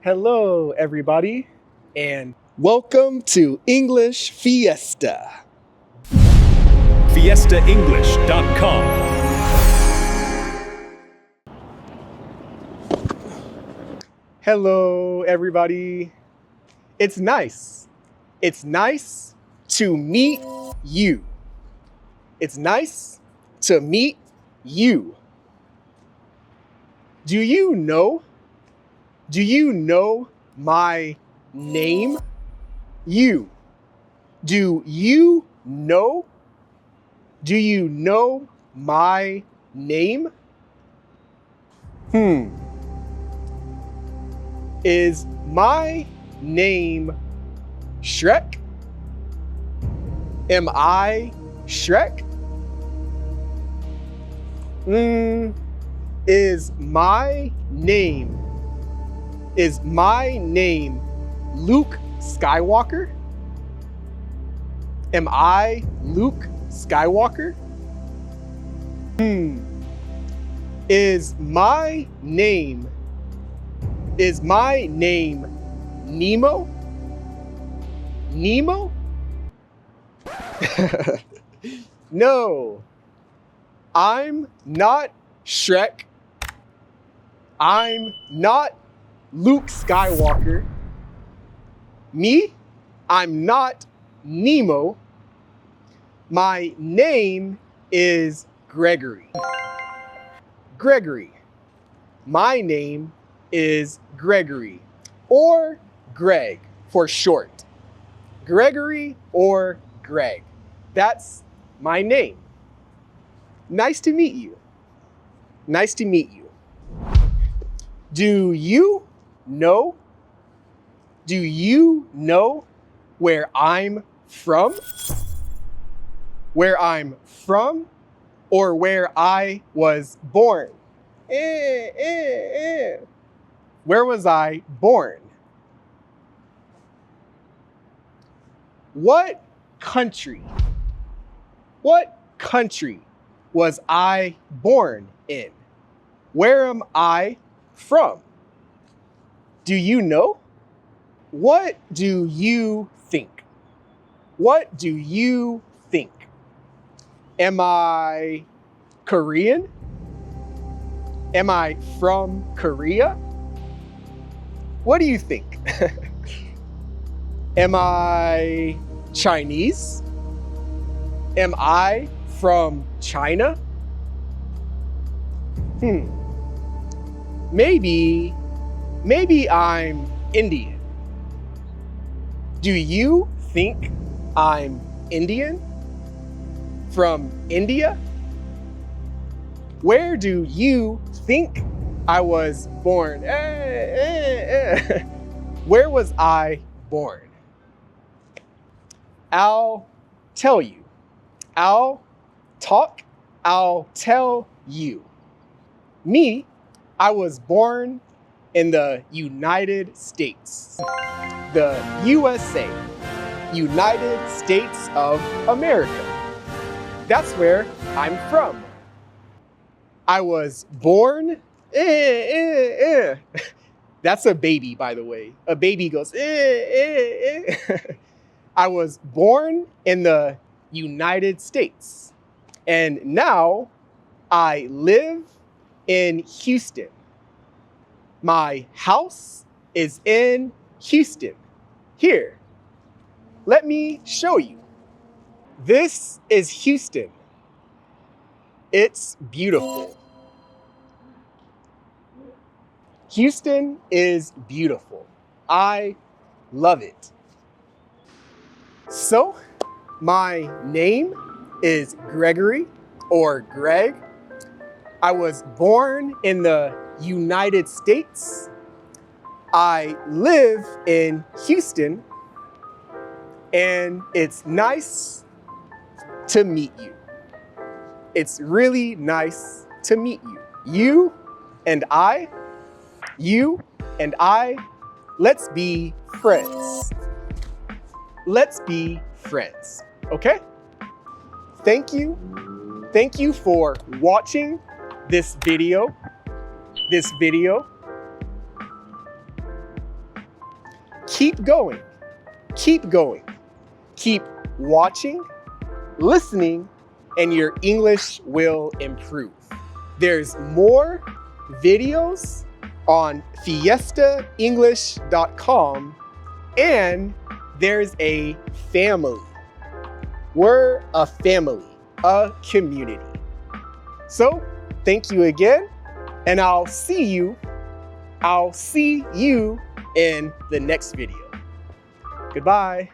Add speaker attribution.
Speaker 1: Hello, everybody, and welcome to English Fiesta.
Speaker 2: FiestaEnglish.com.
Speaker 1: Hello, everybody. It's nice. It's nice to meet you. It's nice to meet you. Do you know my name? You. Do you know my name? Is my name Shrek? Am I Shrek? Is my name Luke Skywalker? Am I Luke Skywalker? Is my name Nemo? Nemo? No, I'm not Shrek. I'm not Luke Skywalker. Me? I'm not Nemo. My name is Gregory. Gregory. My name is Gregory, or Greg for short. Gregory or Greg. That's my name. Nice to meet you. Nice to meet you. Do you know where I'm from? Where I'm from or where I was born? Where was I born? What country was I born in? Where am I from? Do you know? What do you think? What do you think? Am I Korean? Am I from Korea? What do you think? Am I Chinese? Am I from China? Maybe I'm Indian. Do you think I'm Indian? From India? Where do you think I was born? Where was I born? I'll tell you. I'll talk. I'll tell you. Me, I was born in the United States. The USA. United States of America. That's where I'm from. I was born. That's a baby, by the way. A baby goes. I was born in the United States. And now I live in Houston. My house is in Houston. Here, let me show you. This is Houston. It's beautiful. Houston is beautiful. I love it. So, my name is Gregory or Greg. I was born in the United States. I live in Houston, and it's nice to meet you. It's really nice to meet you. You and I, let's be friends. Let's be friends, okay? Thank you for watching this video. keep going, keep going, keep watching, listening, and your English will improve. There's more videos on fiestaenglish.com, and there's a family. We're a family, a community. So thank you again, and I'll see you in the next video. Goodbye.